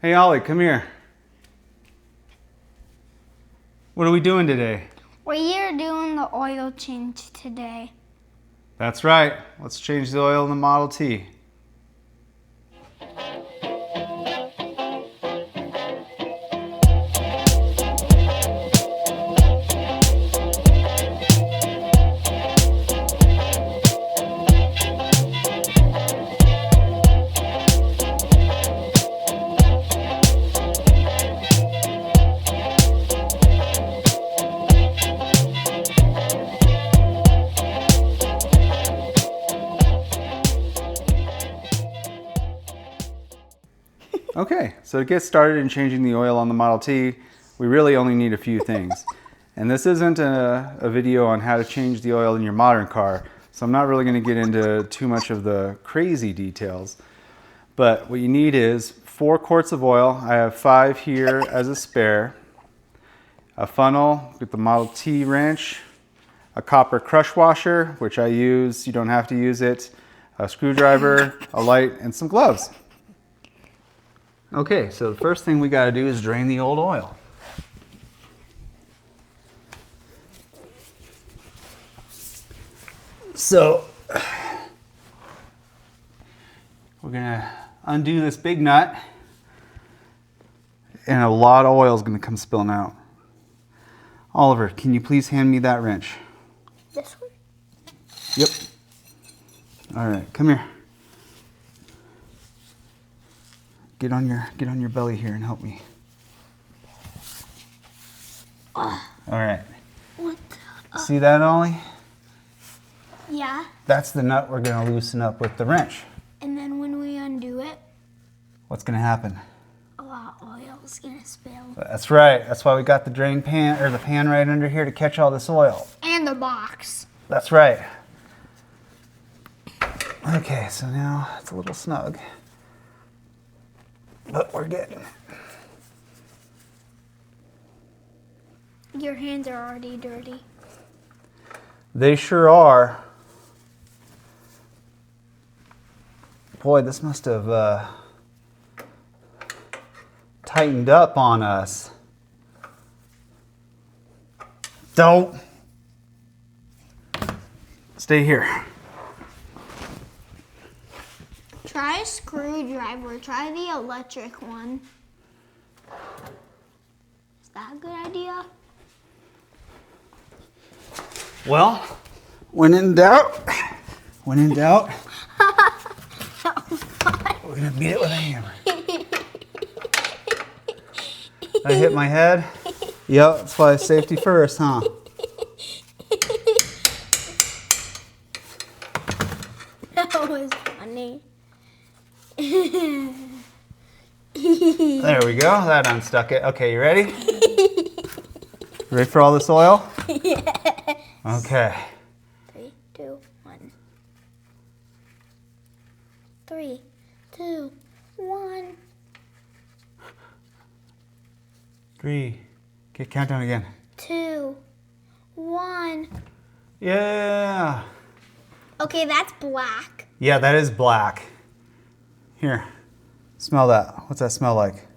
Hey Ollie, come here. What are we doing today? We are doing the oil change today. That's right. Let's change the oil in the Model T. Okay, so to get started in changing the oil on the Model T, we really only need a few things. And this isn't a video on how to change the oil in your modern car, so I'm not really going to get into too much of the crazy details. But what you need is 4 quarts of oil. I have 5 here as a spare. A funnel with the Model T wrench. A copper crush washer, which I use, you don't have to use it. A screwdriver, a light, and some gloves. Okay, so the first thing we got to do is drain the old oil. So we're going to undo this big nut, and a lot of oil is going to come spilling out. Oliver, can you please hand me that wrench? This one? Yep. All right, come here. Get on your belly here and help me. All right. What? See that, Ollie? Yeah. That's the nut we're going to loosen up with the wrench. And then when we undo it, What's going to happen? a lot of oil is gonna spill. That's right. That's why we got the drain pan, or the pan right under here to catch all this oil. And the box. That's right. Okay, so now it's a little snug. But we're getting it. Your hands are already dirty. They sure are. Boy, this must have tightened up on us. Don't. Stay here. Try a screwdriver. Try the electric one. Is that a good idea? Well, when in doubt, we're gonna beat it with a hammer. I hit my head. Yep, that's why safety first, huh? That was funny. There we go. That unstuck it. Okay, you ready? Ready for all this oil? Yes. Okay. 3, 2, 1. 3, 2, 1. 3. Okay, count down again. 2, 1. Yeah. Okay, that's black. Yeah, that is black. Here, smell that. What's that smell like?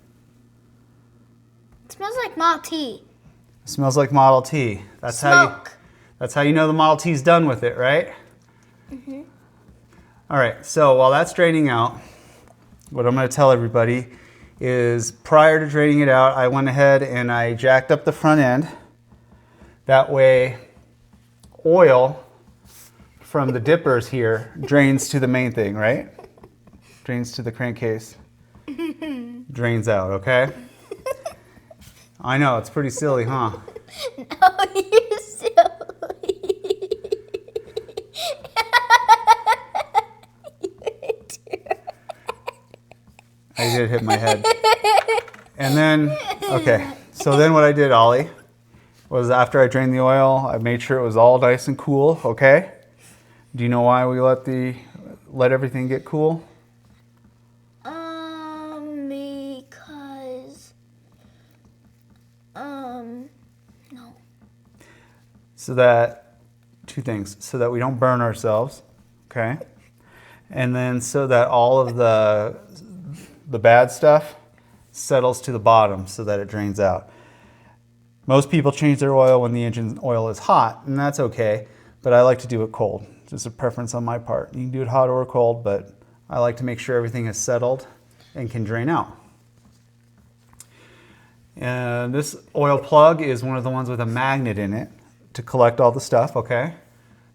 It smells like Model T. It smells like Model T. That's Smoke. That's how you know the Model T's done with it, right? Mm-hmm. All right, so while that's draining out, what I'm going to tell everybody is prior to draining it out, I went ahead and I jacked up the front end. That way, oil from the dippers here drains to the main thing, right? Drains to the crankcase. Drains out, okay? I know, it's pretty silly, huh? No, you're silly. I did hit my head. And then, okay, so then what I did, Ollie, was after I drained the oil, I made sure it was all nice and cool, okay? Do you know why we let everything get cool? Because, no. So that, 2 things, so that we don't burn ourselves, okay? And then so that all of the bad stuff settles to the bottom so that it drains out. Most people change their oil when the engine oil is hot, and that's okay, but I like to do it cold. Just a preference on my part. You can do it hot or cold, but I like to make sure everything is settled and can drain out. And this oil plug is one of the ones with a magnet in it to collect all the stuff, okay?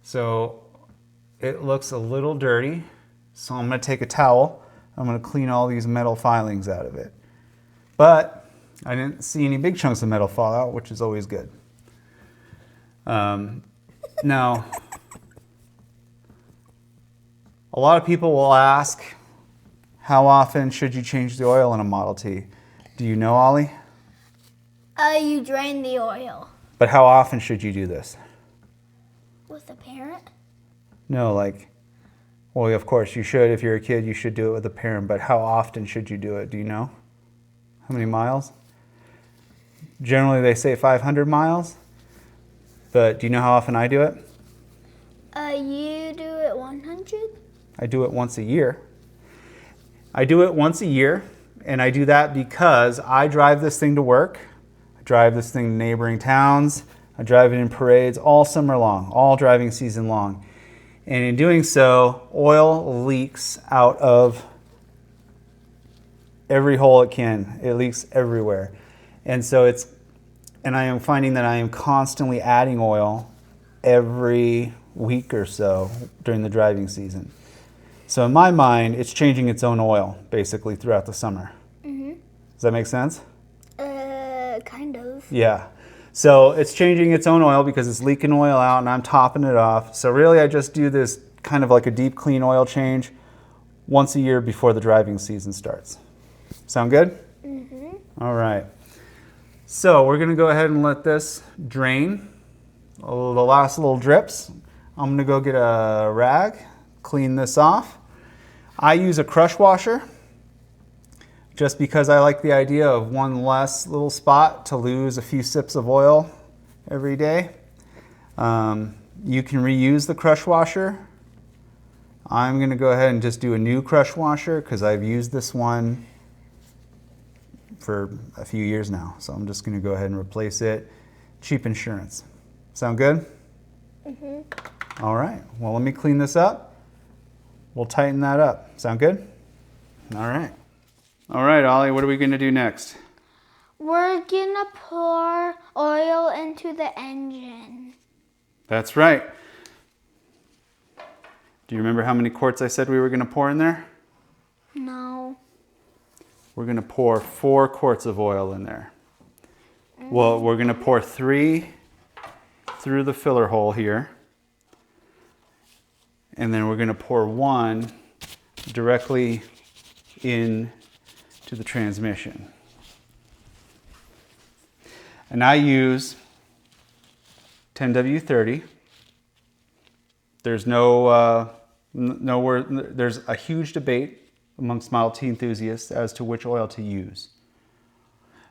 So it looks a little dirty, so I'm going to take a towel. I'm going to clean all these metal filings out of it. But I didn't see any big chunks of metal fall out, which is always good. Now, a lot of people will ask, how often should you change the oil in a Model T? Do you know, Ollie? You drain the oil. But how often should you do this? With a parent? No, like, well, of course you should. If you're a kid, you should do it with a parent, but how often should you do it? Do you know? How many miles? Generally, they say 500 miles, but do you know how often I do it? You do it 100? I do it once a year. I do it once a year, and I do that because I drive this thing to work. I drive this thing to neighboring towns. I drive it in parades all summer long, all driving season long. And in doing so, oil leaks out of every hole it can. It leaks everywhere. And so I am finding that I am constantly adding oil every week or so during the driving season. So in my mind, it's changing its own oil basically throughout the summer. Mm-hmm. Does that make sense? Kind of. Yeah. So it's changing its own oil because it's leaking oil out and I'm topping it off. So really I just do this kind of like a deep clean oil change once a year before the driving season starts. Sound good? Mm-hmm. All right. So we're going to go ahead and let this drain. The last little drips. I'm going to go get a rag, clean this off. I use a crush washer just because I like the idea of one less little spot to lose a few sips of oil every day. You can reuse the crush washer. I'm going to go ahead and just do a new crush washer because I've used this one for a few years now. So I'm just going to go ahead and replace it. Cheap insurance. Sound good? Mm-hmm. All right. Well, let me clean this up. We'll tighten that up. Sound good? All right. All right, Ollie, what are we going to do next? We're gonna pour oil into the engine. That's right. Do you remember how many quarts I said we were going to pour in there? No. We're going to pour 4 quarts of oil in there. Well, we're going to pour 3 through the filler hole here. And then we're going to pour 1 directly in to the transmission. And I use 10W30. There's there's a huge debate amongst Model T enthusiasts as to which oil to use.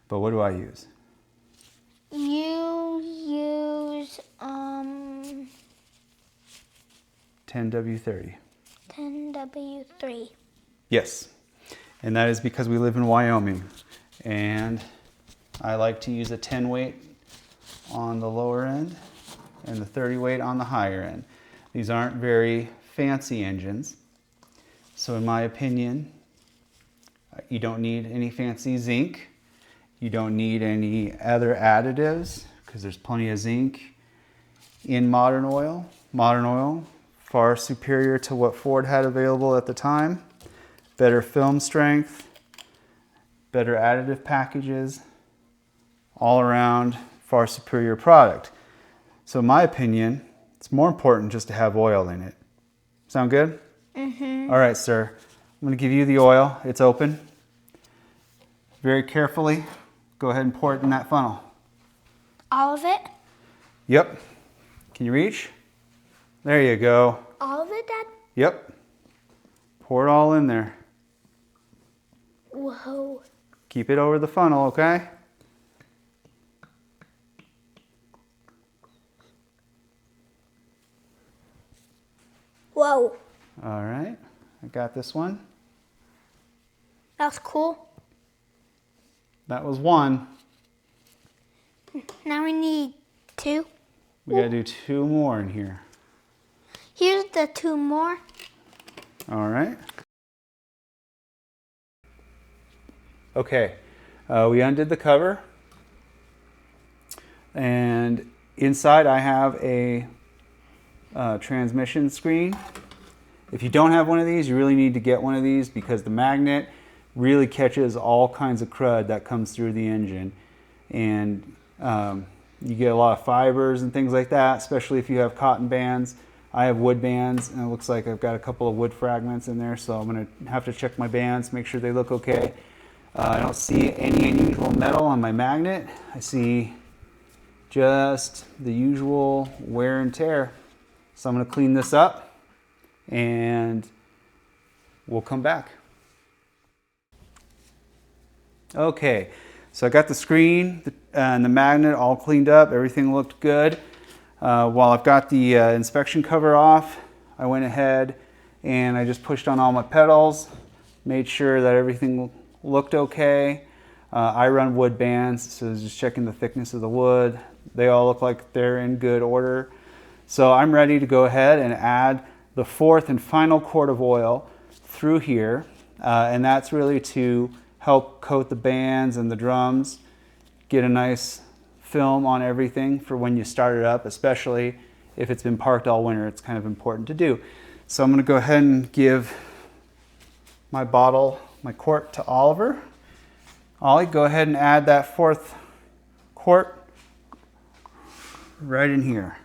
But what do I use? You use 10W30. 10W3. Yes. And that is because we live in Wyoming. And I like to use a 10 weight on the lower end and the 30 weight on the higher end. These aren't very fancy engines. So in my opinion, you don't need any fancy zinc. You don't need any other additives because there's plenty of zinc in modern oil. Modern oil, far superior to what Ford had available at the time. Better film strength, better additive packages, all around far superior product. So in my opinion, it's more important just to have oil in it. Sound good? Mm-hmm. All right, sir. I'm going to give you the oil. It's open. Very carefully, go ahead and pour it in that funnel. All of it? Yep. Can you reach? There you go. All of it, Dad? Yep. Pour it all in there. Whoa. Keep it over the funnel, okay? Whoa. All right. I got this one. That's cool. That was one. Now we need 2. We gotta do 2 more in here. Here's the 2 more. All right. Okay, we undid the cover. And inside I have a transmission screen. If you don't have one of these, you really need to get one of these because the magnet really catches all kinds of crud that comes through the engine. And you get a lot of fibers and things like that, especially if you have cotton bands. I have wood bands, and it looks like I've got a couple of wood fragments in there, so I'm going to have to check my bands, make sure they look okay. I don't see any unusual metal on my magnet. I see just the usual wear and tear. So I'm going to clean this up, and we'll come back. Okay, so I got the screen and the magnet all cleaned up. Everything looked good. While I've got the inspection cover off, I went ahead and I just pushed on all my pedals, made sure that everything looked okay. I run wood bands, so just checking the thickness of the wood. They all look like they're in good order. So I'm ready to go ahead and add the 4th and final quart of oil through here. And that's really to help coat the bands and the drums, get a nice film on everything for when you start it up, especially if it's been parked all winter. It's kind of important to do. So I'm going to go ahead and give my quart to Oliver. Ollie, go ahead and add that 4th quart right in here.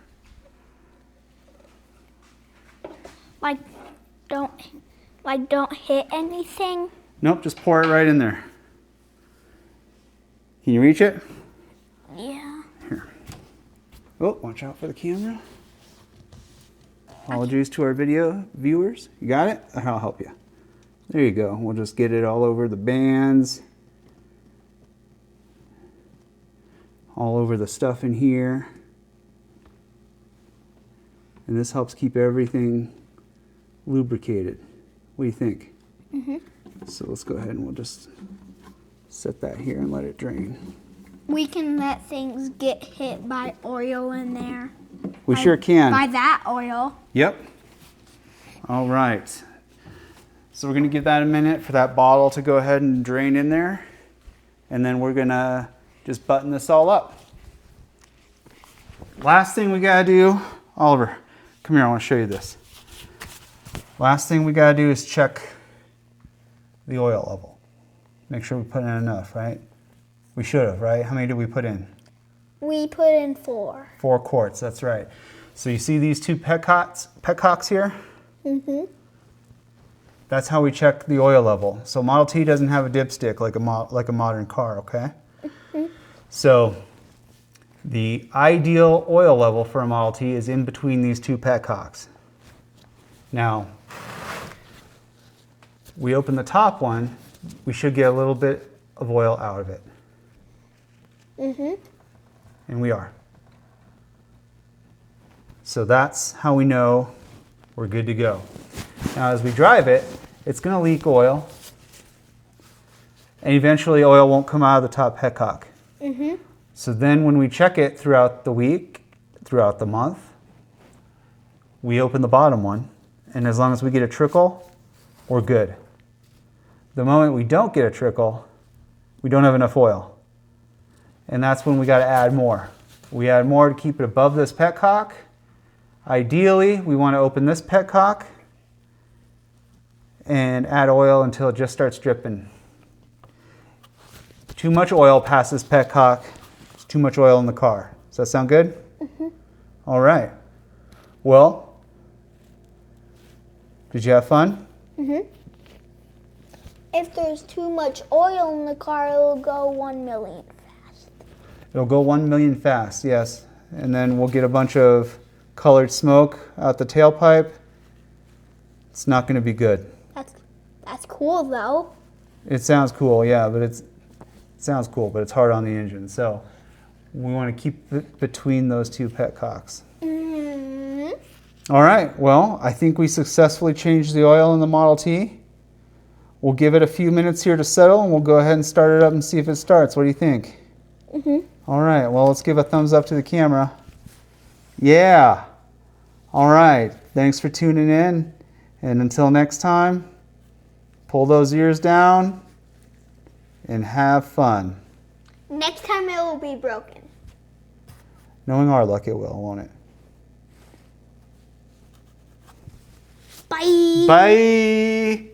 Don't hit anything. Nope, just pour it right in there. Can you reach it? Yeah. Here. Oh, watch out for the camera. Apologies to our video viewers. You got it? I'll help you. There you go. We'll just get it all over the bands. All over the stuff in here. And this helps keep everything lubricated. What do you think? Mm-hmm. So let's go ahead and we'll just set that here and let it drain. We can let things get hit by oil in there. We sure can. By that oil. Yep. All right. So we're going to give that a minute for that bottle to go ahead and drain in there. And then we're going to just button this all up. Last thing we got to do, Oliver, come here, I want to show you this. Last thing we got to do is check the oil level. Make sure we put in enough, right? We should have, right? How many did we put in? We put in 4. 4 quarts, that's right. So you see these 2 petcocks here? Mm-hmm. That's how we check the oil level. So Model T doesn't have a dipstick like a modern car, okay? Mm-hmm. So the ideal oil level for a Model T is in between these 2 petcocks. Now, we open the top one, we should get a little bit of oil out of it. Mm-hmm. And we are. So that's how we know we're good to go. Now as we drive it, it's going to leak oil. And eventually oil won't come out of the top petcock. Mm-hmm. So then when we check it throughout the week, throughout the month, we open the bottom one. And as long as we get a trickle, we're good. The moment we don't get a trickle, we don't have enough oil. And that's when we got to add more. We add more to keep it above this petcock. Ideally, we want to open this petcock and add oil until it just starts dripping. Too much oil past this petcock, it's too much oil in the car. Does that sound good? Mm-hmm. All right. Well, did you have fun? Mm-hmm. If there's too much oil in the car, it'll go 1 million fast. It'll go 1 million fast, yes. And then we'll get a bunch of colored smoke out the tailpipe. It's not going to be good. That's cool though. It sounds cool, yeah, but it sounds cool, but it's hard on the engine. So we want to keep it between those 2 petcocks. Mm-hmm. All right, well, I think we successfully changed the oil in the Model T. We'll give it a few minutes here to settle, and we'll go ahead and start it up and see if it starts. What do you think? All right, well, let's give a thumbs up to the camera. Yeah. All right, thanks for tuning in. And until next time, pull those ears down and have fun. Next time it will be broken. Knowing our luck, it will, won't it? Bye. Bye.